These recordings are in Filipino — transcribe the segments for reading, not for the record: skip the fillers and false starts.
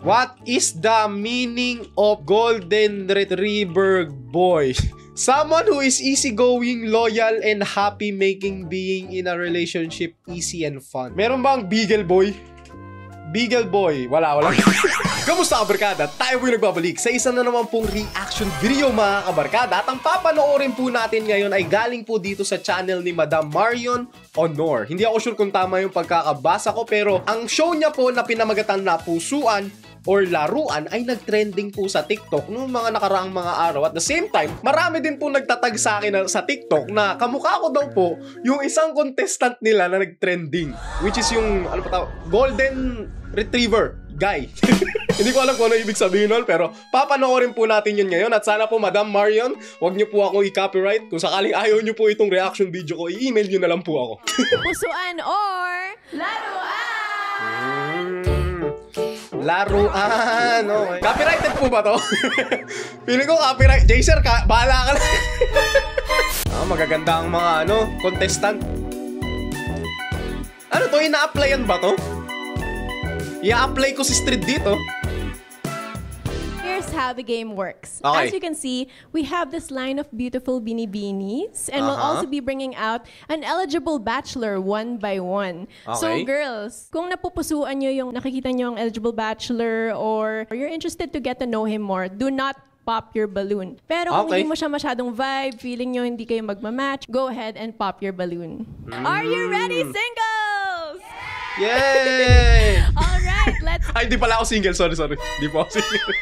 What is the meaning of golden retriever boy? Someone who is easygoing, loyal, and happy, making being in a relationship easy and fun. Meron bang beagle boy? Beagle boy. Wala. Kamusta kabarkada? Tayo po yung nagbabalik sa isa na naman pong reaction video mga kabarkada. At ang papanoorin po natin ngayon ay galing po dito sa channel ni Madam Marion Honor. Hindi ako sure kung tama yung pagkakabasa ko, pero ang show niya po na pinamagatan na Pusuan or Laruan ay nag-trending po sa TikTok noong mga nakaraang mga araw. At the same time, marami din po nagtatag sa akin sa TikTok na kamukha ko daw po yung isang contestant nila na nag-trending, which is yung golden retriever guy. Hindi ko alam kung ano ibig sabihin nun, pero papanoorin po natin yun ngayon. At sana po, Madam Marion, wag niyo po ako i-copyright. Kung sakaling ayaw niyo po itong reaction video ko, i-email niyo na lang po ako. Pusuan or Laruan! Laruan, okay. Copyrighted po ba to? Feeling ko copyright. Jaser, bahala ka lang. Magaganda ang mga contestant. Ano to? Ina-applyan ba to? I-apply ko si Street dito. Here's how the game works. Okay. As you can see, we have this line of beautiful beanies, and we'll also be bringing out an eligible bachelor one by one. Okay. So girls, kung napupusuan nyo yung nakikita nyo ang eligible bachelor or you're interested to get to know him more, do not pop your balloon. Pero kung hindi mo siya masyadong vibe, feeling nyo hindi kayo magmamatch, go ahead and pop your balloon. Are you ready, singles? Yay! Alright, let's... Ay, di pala ako single. Sorry. Di po ako single.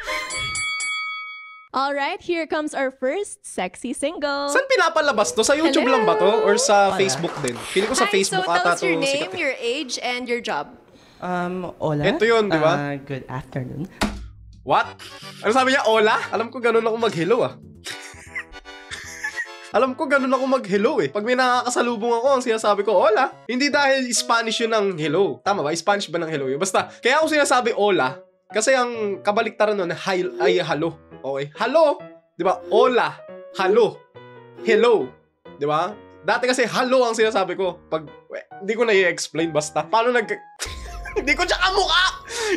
Alright, here comes our first sexy single. Saan pinapalabas to? Sa YouTube lang ba to? Or sa Facebook din? Feeling ko sa Facebook so ata tell us to your name, sikat. your age, and your job. Hola. Ito yun, di ba? Good afternoon. What? Ano sabi niya? Hola? Alam ko ganun ako mag-hello Alam ko ganun ako mag-hello Pag may nakakasalubong ako, ang sinasabi ko, hola. Hindi dahil Spanish yun ng hello. Tama ba? Spanish ba ng hello yun? Basta, kaya ako sinasabi hola, kasi ang kabaliktaran nun ay hello. Okay? Hello? Di ba? Hola. Hello. Di ba? Dati kasi hello ang sinasabi ko. Pag, hindi ko na i-explain basta. Paano hindi ko siya kamukha!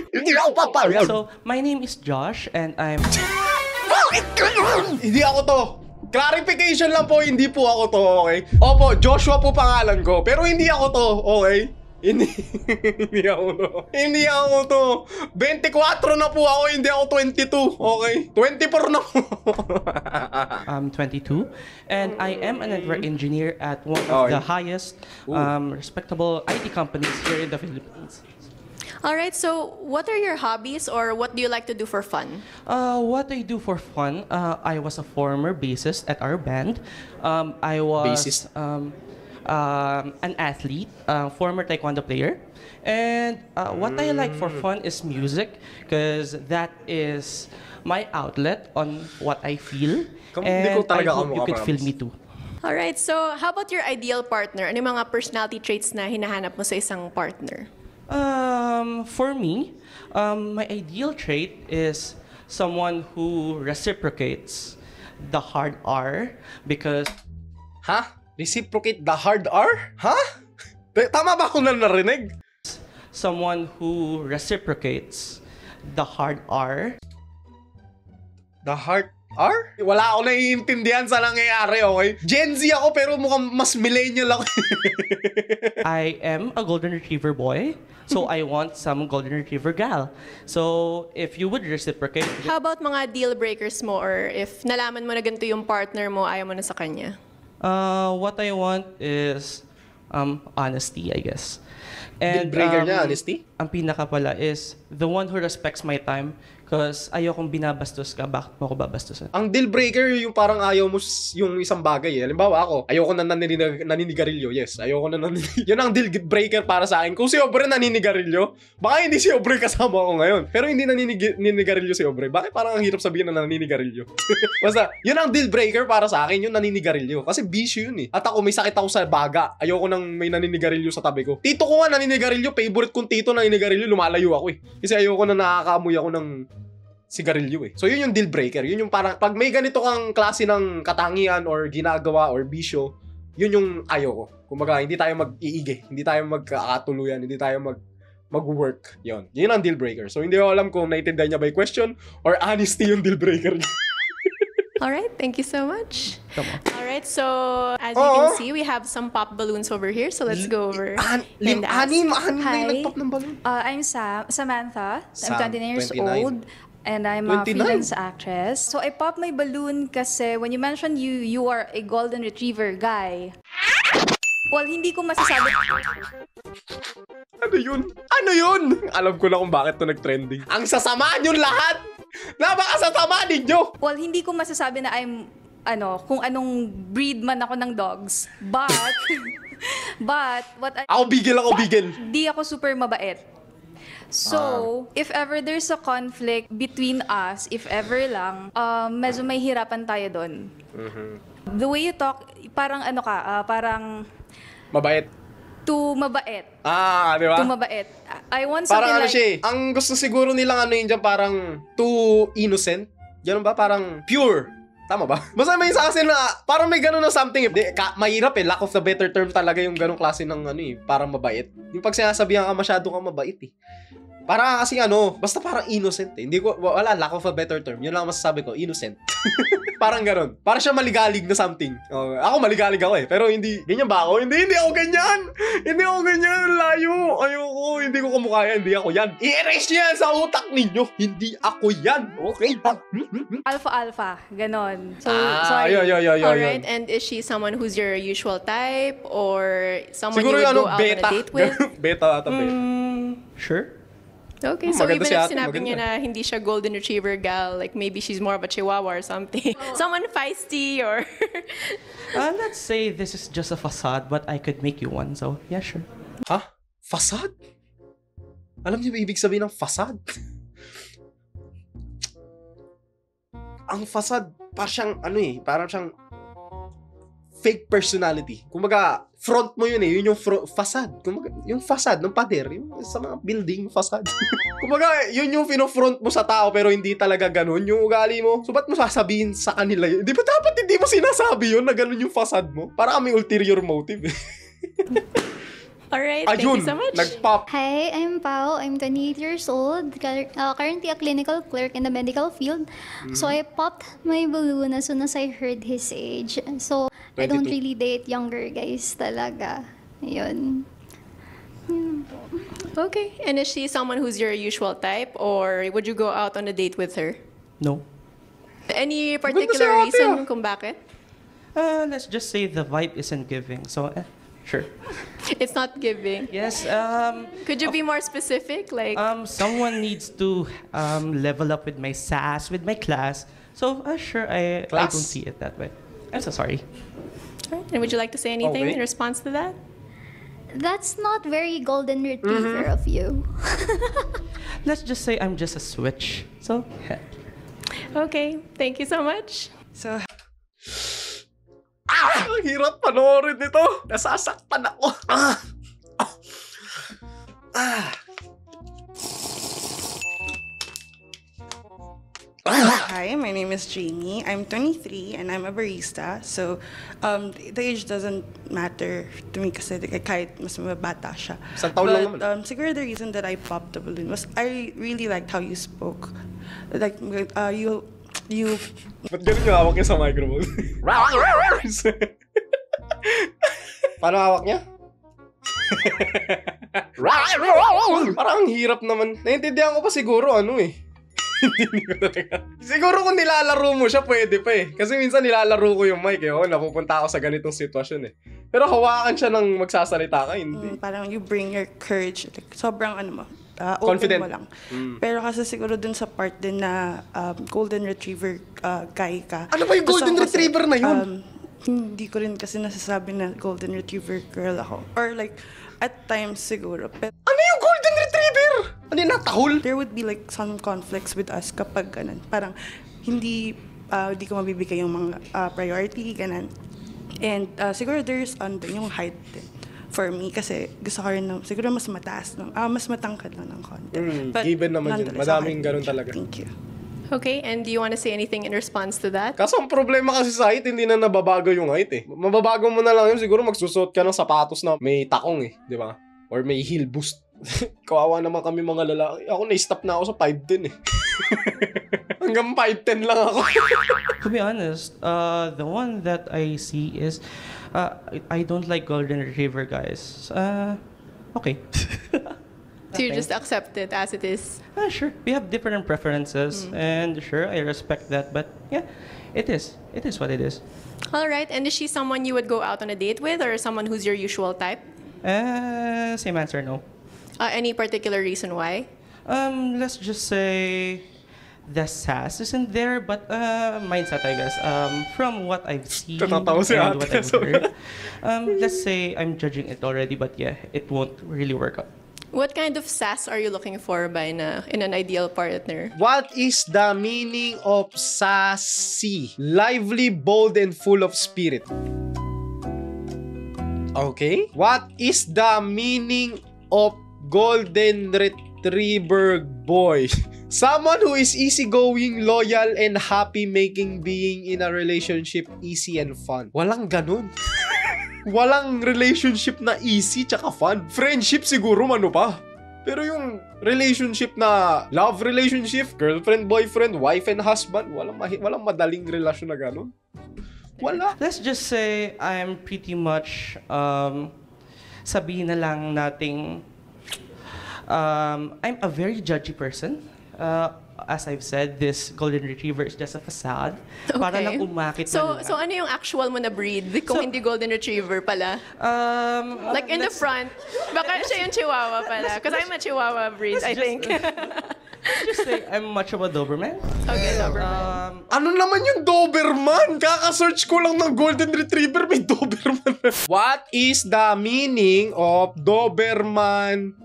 Hindi ako papayag. So, my name is Josh and I'm... Hindi ako to. Clarification lang po, hindi po ako to, okay? Opo, Joshua po pangalan ko, pero hindi ako to, okay? Hindi ako to. 24 na po ako, hindi ako 22, okay? 24 na po. I'm 22 and I am a network engineer at one of the highest respectable IT companies here in the Philippines. Alright, so what are your hobbies or what do you like to do for fun? What I do for fun, I was a former bassist at our band. I was an athlete, former taekwondo player. And what I like for fun is music because that is my outlet on what I feel. And I hope you could feel me too. Alright, so how about your ideal partner? Ano yung mga personality traits na hinahanap mo sa isang partner? For me, my ideal trait is someone who reciprocates the hard R because... Ha? Reciprocate the hard R? Ha? Tama ba ako na narinig? Someone who reciprocates the hard R. The hard R? Wala ako naiintindihan sa nangyayari, okay? Gen Z ako pero mukhang mas millennial ako. I am a golden retriever boy, so I want some golden retriever gal. So, if you would reciprocate... How about mga deal breakers mo or if nalaman mo na ganito yung partner mo, ayaw mo na sa kanya? What I want is honesty, I guess. And, deal breaker niya, honesty? Ang pinaka pala is the one who respects my time because ayokong binabastos ka, bakit mo ako babastusan? Ang deal breaker yung parang ayaw mo yung isang bagay Halimbawa ako, ayoko na naninigarilyo. Yes, ayoko na naninigarilyo. Yun ang deal breaker para sa akin. Kung si Obre naninigarilyo, baka hindi si Obre kasama ko ngayon. Pero hindi naninigarilyo si Obre. Bakit parang ang hirap sabihin na naninigarilyo? Basta, yun ang deal breaker para sa akin, yung naninigarilyo. Kasi bisyo yun At ako, may sakit ako sa baga. Ayoko nang may naninigarilyo sa tabi ko. Tito ko nga naninigarilyo, favorite kong tito naninigarilyo, lumalayo ako Kasi ayoko na nakakaamoy ako ng sigarilyo So yun yung deal breaker. Yun yung parang pag may ganito kang klase ng katangian or ginagawa or bisyo, yun yung ayoko. Kumbaga, hindi tayo mag-iigi, hindi tayo magkakatuluyan, hindi tayo mag-work. Yun ang deal breaker. So, hindi ko alam kung naiintindihan niya by question or honesty yung deal breaker niya. Alright, thank you so much. Come on. Alright, so as you can see, we have some pop balloons over here. So let's go over and ask. Anim na Hi. yung nag-pop ng balloon. I'm Samantha. Sam, I'm 29 years 29. old. And I'm a 29? freelance actress. So I popped my balloon kasi when you mentioned you are a golden retriever guy. Well, hindi ko masasabi. Ano yun? Alam ko na kung bakit to nag-trending. Ang sasamaan yun lahat! Napakasasama ninyo! Well, hindi ko masasabi na I'm kung anong breed man ako ng dogs. But what I Ako bigel. di ako super mabait. So, if ever there's a conflict between us, if ever lang, medyo may hirapan tayo doon. The way you talk, parang parang Mabait. too mabait. Di ba? Too mabait. I want something Parang like... siya eh. Ang gusto siguro nilang yun dyan, parang too innocent. Ganun ba? Parang pure. Tama ba? Basta may isa kasi na, parang may ganun na something. Mahirap eh. Lack of the better term talaga yung ganung klase ng parang mabait. Yung pag sinasabihan ka masyado kang mabait eh. Parang kasi basta parang innocent eh. Hindi ko, wala, lack of a better term. Yun lang masasabi ko, innocent. Parang ganun. Parang siya maligalig na something. Ako maligalig ako eh. Pero hindi, ganyan ba ako? Hindi ako ganyan. Hindi ako ganyan. Layo. Ayoko. Hindi ko kamukha yan. Hindi ako yan. I-erase niya yan sa utak ninyo. Hindi ako yan. Okay? Alpha. Ganon. So, Alright, and is she someone who's your usual type or someone Siguro you would yung go out on a date with? Beta ata beta. Sure. Okay, so Maganda even si if ate, sinabi niya maganda. na hindi siya golden retriever gal, like maybe she's more of a chihuahua or something. Someone feisty or... Let's say this is just a facade, but I could make you one. So, yeah, sure. Ha? Facade? Alam niyo ba ibig sabihin ng facade? Ang facade, parang siyang fake personality. Kumbaga, front mo yun eh. Yun yung facade. Kumbaga, yung facade ng pader. Yung sa mga building, facade. Kumbaga, yun yung fino-front mo sa tao pero hindi talaga ganun yung ugali mo. So, ba't mo sasabihin sa kanila yun? Di ba dapat hindi mo sinasabi yun na ganun yung facade mo? Para kami ulterior motive eh. Alright, thank you so much. Nag-pop. Hi, I'm Pao. I'm 28 years old, currently a clinical clerk in the medical field. So I popped my balloon as soon as I heard his age. So I don't 22. really date younger guys talaga. Yun. Okay, and is she someone who's your usual type or would you go out on a date with her? No. Any si particular ate, reason kung bakit? Let's just say the vibe isn't giving. So, sure. It's not giving. Yes. Could you be more specific? Like, Someone needs to level up with my sass, with my class. So, sure, I don't Class? see it that way. I'm so sorry. alright, and would you like to say anything Okay. in response to that? That's not very golden retriever of you. Let's just say I'm just a switch. So, Okay, thank you so much. so Ang hirap panoorin nito. Nasasaktan ako. Hi, my name is Jamie. I'm 23 and I'm a barista. So, the age doesn't matter to me kasi kahit mas mabata siya. Isang taon lang naman. Siguro the reason that I popped the balloon was I really liked how you spoke. Like, you Ba't ganun yung hawak niya sa microphone? Paano hawak niya? Parang ang hirap naman. Naintindihan ko pa siguro Hindi ko talaga. Siguro kung nilalaro mo siya, pwede pa eh. Kasi minsan nilalaro ko yung mic napupunta ako sa ganitong sitwasyon eh. Pero hawakan siya ng magsasalita ka, hindi. parang you bring your courage. Like, sobrang open Confident. mo lang. Pero kasi siguro dun sa part din na golden retriever guy ka. Ano ba yung golden Gusto ko kasi, retriever na yun? Hindi ko rin kasi nasasabi na golden retriever girl ako. Or like, at times siguro. Pero Ano yung golden retriever? Ano yung natahol? there would be like some conflicts with us kapag ganun. Parang hindi ko mabibigay yung mga priority, ganun. And siguro there's yung height din for me kasi gusto ko rin siguro mas mataas, mas matangkad lang ng konti. Given naman yun. nonetheless, Madaming okay. ganun talaga. Thank you. Okay, and do you want to say anything in response to that? Kaso ang problema kasi sa height, hindi na nababago yung height eh. Mababago mo na lang yun, siguro magsusot ka ng sapatos na may takong eh, di ba? Or may heel boost. Kawawa naman kami mga lalaki. Ako na-stop na ako sa 5'10" eh. Hanggang 5'10" lang ako. To be honest, the one that I see is, I don't like golden retriever guys. Okay. So you just accept it as it is? Sure. We have different preferences, and sure, I respect that. But yeah, it is. It is what it is. All right. And is she someone you would go out on a date with, or someone who's your usual type? Same answer, no. Any particular reason why? Let's just say the sass isn't there, but mindset, I guess. From what I've seen and what I've heard, let's say I'm judging it already, but yeah, it won't really work out. What kind of sass are you looking for in an ideal partner? What is the meaning of sassy? Lively, bold, and full of spirit. Okay. What is the meaning of golden retriever boy? Someone who is easygoing, loyal, and happy, making being in a relationship easy and fun. Walang ganun. Walang relationship na easy tsaka fun. Friendship siguro ano pa. Pero yung relationship na love relationship, girlfriend, boyfriend, wife and husband, walang madaling relasyon na ganun. Wala. Let's just say I'm pretty much sabihin na lang nating I'm a very judgy person. As I've said, this golden retriever is just a facade. Okay. Para lang umakit So na ano yung actual mo na breed kung hindi golden retriever pala? Like in the front, baka siya yung chihuahua pala. Because I'm a chihuahua breed, I think. Just say I'm much of a Doberman. Okay, Doberman. Ano naman yung Doberman? Kaka-search ko lang ng golden retriever, may Doberman. What is the meaning of Doberman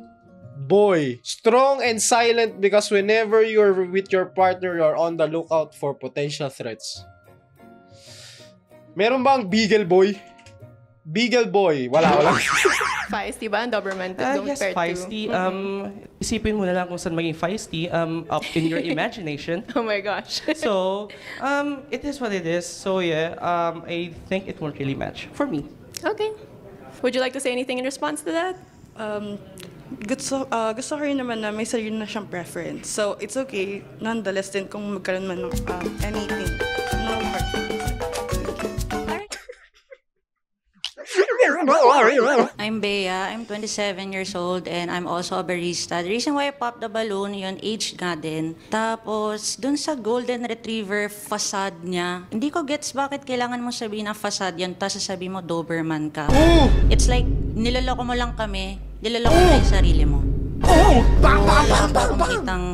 boy? Strong and silent because whenever you're with your partner, you're on the lookout for potential threats. Meron bang Beagle boy? Beagle boy. Wala. Feisty ba ang Doberman? Yes, feisty. Isipin mo na lang kung saan maging feisty up in your imagination. Oh my gosh. So, it is what it is. So yeah, I think it won't really match for me. Okay. Would you like to say anything in response to that? Gusto ko rin naman na may sarili na siyang preference. So, it's okay, nonetheless din kung magkaroon man ng anything. No hard feelings. I'm Bea, I'm 27 years old, and I'm also a barista. The reason why I popped the balloon, yun, age nga din. Tapos, dun sa golden retriever facade niya, hindi ko gets bakit kailangan mo sabihin na facade yan, tapos sasabihin mo Doberman ka. It's like, niloloko mo lang kami, niloloko mo lang yung sarili mo. Wala pa akong makitang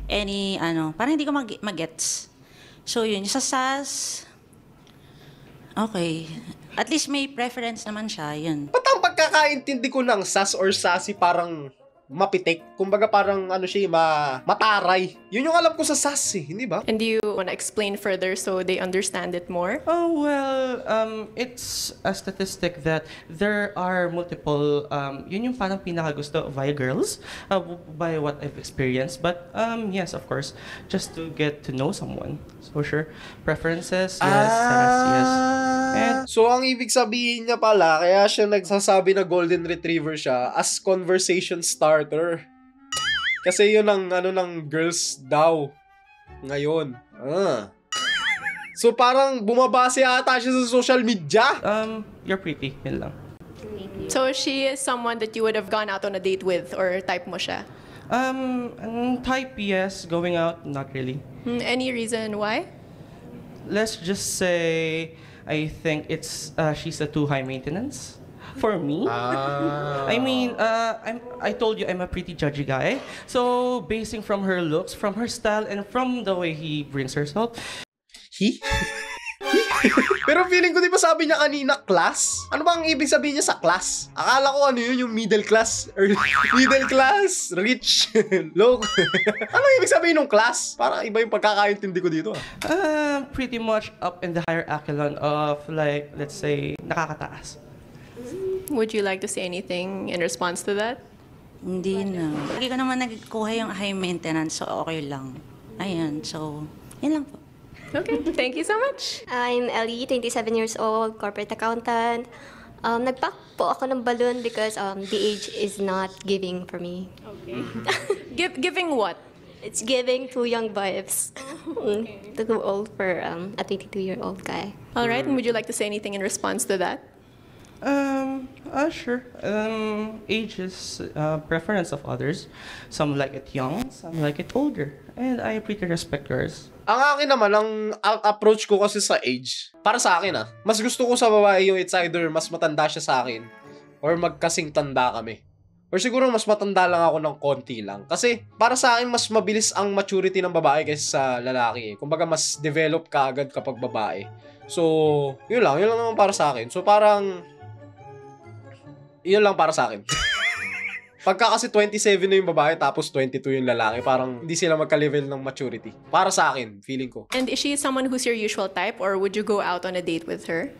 any, parang hindi ko mag-gets. So yun, sa SAS, okay. At least may preference naman siya, yun. Ba't ang pagkakaintindi ko ng sas or sassy parang mapitik? Kumbaga parang siya, mataray. Yun yung alam ko sa sas hindi ba? And do you want to explain further so they understand it more? Oh, well, it's a statistic that there are multiple, yun yung parang pinakagusto via girls, by what I've experienced. But yes, of course, just to get to know someone. So sure, preferences, yes, sass, yes. And so ang ibig sabihin niya pala, kaya siya nagsasabi na golden retriever siya as conversation starter. Kasi yun ang ng girls daw ngayon. So parang bumabase ata siya sa social media. You're pretty, yun lang. So she is someone that you would have gone out on a date with, or type mo siya? Type yes, going out, not really. Any reason why? Let's just say, I think it's she's a too high maintenance for me. I mean, I told you I'm a pretty judgy guy. So basing from her looks, from her style, and from the way he brings herself. Pero feeling ko, di ba sabi niya kanina, class? Ano ba ang ibig sabihin niya sa class? Akala ko yun, yung middle class, or middle class, rich, low. Ano ibig sabihin ng class? Parang iba yung pagkakaintindi ko dito. Pretty much up in the higher echelon of, like, let's say, nakakataas. Would you like to say anything in response to that? Hindi na. Lagi ko naman nagkuha yung high maintenance, so okay lang. Ayan, so, yun lang po. Okay, thank you so much. I'm Ellie, 27 years old, corporate accountant. Nag-pack po ako ng balloon because the age is not giving for me. Okay. Giving what? It's giving too young vibes. Too old for a 22-year-old guy. All right, and would you like to say anything in response to that? Sure. Age is preference of others. Some like it young, some like it older. And I pretty respect yours. Ang akin naman, ang approach ko kasi sa age, para sa akin mas gusto ko sa babae yung it's either mas matanda siya sa akin or magkasing tanda kami. Or siguro mas matanda lang ako ng konti lang. Kasi para sa akin, mas mabilis ang maturity ng babae kaysa sa lalaki. Kumbaga, mas develop ka agad kapag babae. So, yun lang naman para sa akin. So, parang, yun lang para sa akin. Pagka kasi 27 na yung babae tapos 22 yung lalaki, parang hindi sila magka-level ng maturity. Para sa akin, feeling ko. And is she someone who's your usual type or would you go out on a date with her?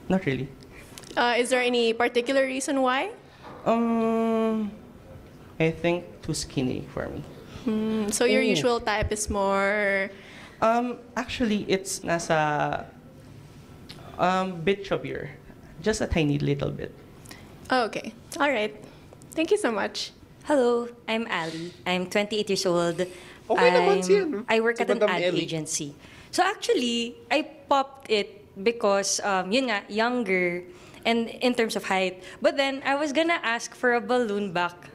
Not really. Is there any particular reason why? I think too skinny for me. So your usual type is more... Actually, it's nasa bit chubbier. Just a tiny little bit. Oh, okay. All right. Thank you so much. Hello, I'm Ali. I'm 28 years old. Okay naman siya, no? I work Si at an Madam ad Ellie. agency. So actually, I popped it because, yun nga, younger and in terms of height. But then, I was gonna ask for a balloon back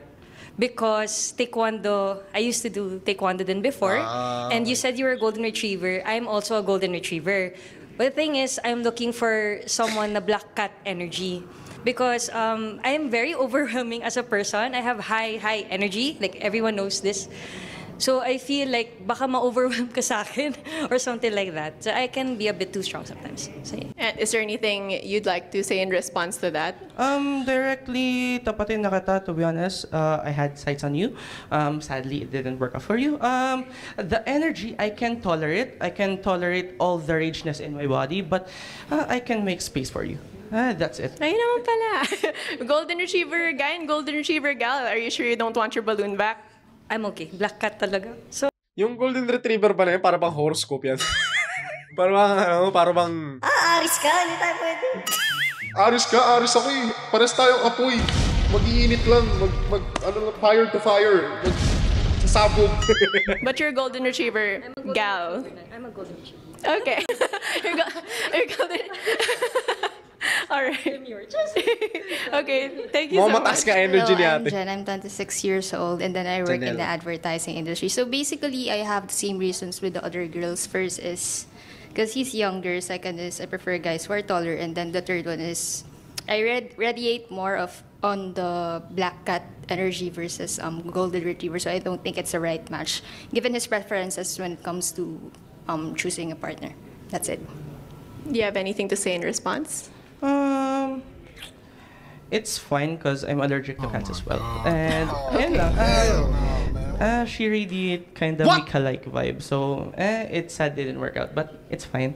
because taekwondo, I used to do taekwondo then before. And you said you were a golden retriever. I'm also a golden retriever. But the thing is, I'm looking for someone na black cat energy. Because I am very overwhelming as a person. I have high energy. Like, everyone knows this. So I feel like baka ma-overwhelm ka sa akin or something like that. So I can be a bit too strong sometimes. So, yeah. And is there anything you'd like to say in response to that? Directly tapatin na kita, to be honest. I had sights on you. Sadly, it didn't work out for you. The energy, I can tolerate. I can tolerate all the rageness in my body, but I can make space for you. That's it. Ayun naman pala. Golden Retriever guy and Golden Retriever gal. Are you sure you don't want your balloon back? I'm okay. Black cat talaga. So, Yung Golden Retriever ba na yun? Para bang horoscope yan. para bang... Aris ka, hindi tayo pwede. Aris ako eh. Pares tayong apoy. Mag-iinit lang. Fire to fire. Sasabog. But you're a Golden Retriever gal. I'm a golden retriever. Okay. you're golden... All right. Okay, thank you so Mataas much. ka energy ni Hello, I'm ate. Jen. I'm 26 years old and then I work in Janelle. the advertising industry. So basically, I have the same reasons with the other girls. First is because he's younger. Second is I prefer guys who are taller. And then the third one is I radiate more on the black cat energy versus golden retriever. So I don't think it's the right match given his preferences when it comes to choosing a partner. That's it. Do you have anything to say in response? It's fine because I'm allergic to cats as well. And yun lang. She radiate kind of Mika-like vibe. So, it's sad it didn't work out, but it's fine.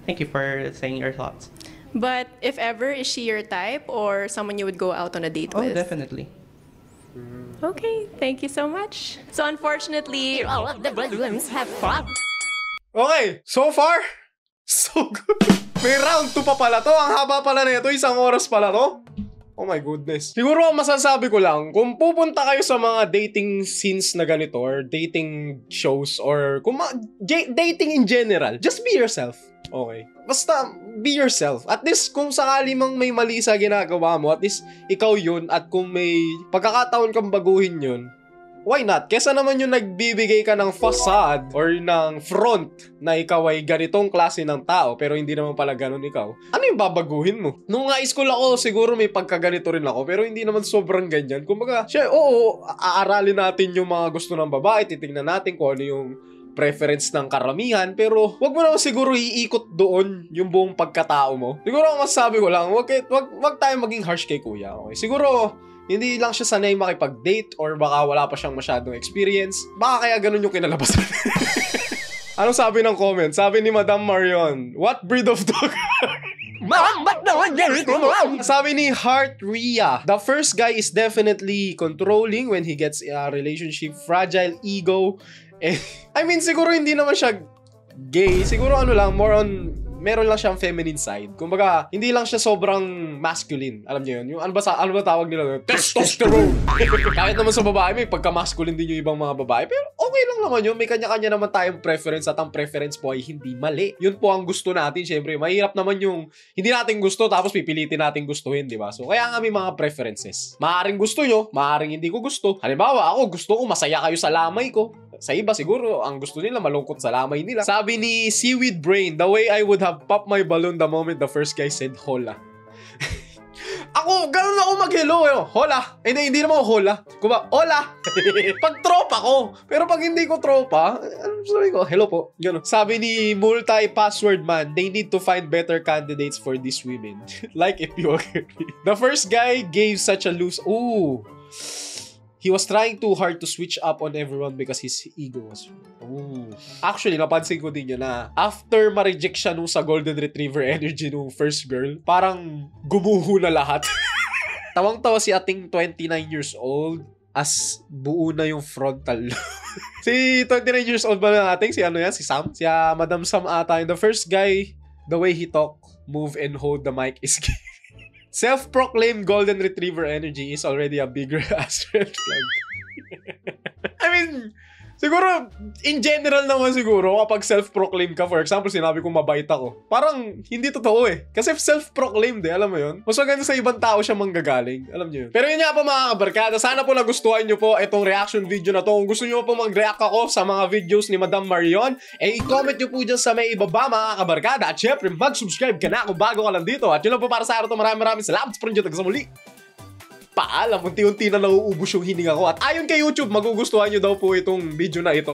Thank you for saying your thoughts. But if ever, is she your type or someone you would go out on a date with? Oh, definitely. Okay, thank you so much. So unfortunately, all of the balloons have popped. Okay, so far, so good. May round 2 pa pala to. Ang haba pala na ito. 1 oras pala to. Oh my goodness. Siguro ang masasabi ko lang, kung pupunta kayo sa mga dating scenes na ganito or dating shows or dating in general, just be yourself. Okay? Basta be yourself. At least kung sakali mang may mali sa ginagawa mo, at least ikaw yun. At kung may pagkakataon kang baguhin yun, why not? Kesa naman yung nagbibigay ka ng facade or ng front na ikaw ay ganitong klase ng tao pero hindi naman pala ganun ikaw. Ano yung babaguhin mo? Nung high school ako, siguro may pagkaganito rin ako pero hindi naman sobrang ganyan. Kumbaga, aaralin natin yung mga gusto ng babae, titingnan natin kung ano yung preference ng karamihan, pero wag mo naman siguro iikot doon yung buong pagkatao mo. Siguro ang masasabi ko lang, wag tayo maging harsh kay kuya. Okay? Siguro, hindi lang siya sanay makipag-date or baka wala pa siyang masyadong experience. Baka kaya ganun yung kinalabasan. Anong sabi ng comment? Sabi ni Madam Marion, what breed of dog? Sabi ni Heart Rhea, the first guy is definitely controlling when he gets a relationship, fragile ego. I mean, siguro hindi naman siya gay. Siguro more on meron lang siyang feminine side. Kumbaga, hindi lang siya sobrang masculine. Alam niyo yun? Yung ano ba tawag nila? Testosterone! Kahit naman sa babae, may pagka-masculine din yung ibang mga babae. Pero okay lang naman yun. May kanya-kanya naman tayong preference at ang preference po ay hindi mali. Yun po ang gusto natin. Siyempre, mahirap naman yung hindi natin gusto tapos pipilitin natin gustuhin, di ba? So, kaya nga may mga preferences. Maaring gusto nyo, maaring hindi ko gusto. Halimbawa, ako gusto ko masaya kayo sa lamay ko. Sa iba siguro, ang gusto nila malungkot sa lamay nila. Sabi ni Seaweed Brain, the way I would have popped my balloon the moment the first guy said hola. Ako, ganun ako mag-hello. Hola. Hindi naman ako hola. Kuba, hola. Pag tropa ko. Pero pag hindi ko tropa, sabi ko, hello po. Ganun. Sabi ni Multi-Password Man, they need to find better candidates for these women. Like if you agree. The first guy gave such a loose... Ooh. He was trying too hard to switch up on everyone because his ego was... Ooh. Actually, napansin ko din yun na after ma-reject siya nung sa Golden Retriever energy nung first girl, parang gumuho na lahat. Tawang-tawa si ating 29 years old as buo na yung frontal. Si 29 years old ba na natin? Si ano yan? Si Sam? Si Madam Sam ata. The first guy, the way he talk, move, and hold the mic is gay. Self-proclaimed Golden Retriever energy is already a bigger ass red flag. I mean, siguro, in general naman siguro, kapag self-proclaimed ka, for example, sinabi kong mabait ako, parang hindi totoo eh. Kasi self-proclaimed eh, alam mo yun? Mas maganda sa ibang tao siya manggagaling. Alam niyo yun? Pero yun nga po mga kabarkada, sana po nagustuhan nyo po itong reaction video na to. Kung gusto nyo po mag-react ako sa mga videos ni Madam Marion, i-comment nyo po dyan sa may ibaba mga kabarkada. At syempre, mag-subscribe ka na kung bago ka lang dito. At yun lang po para sa araw to. Maraming salamat sa pagpunta sa muli. Paalam, unti-unti na nauubos yung hininga ko. At ayon kay YouTube, magugustuhan nyo daw po itong video na ito.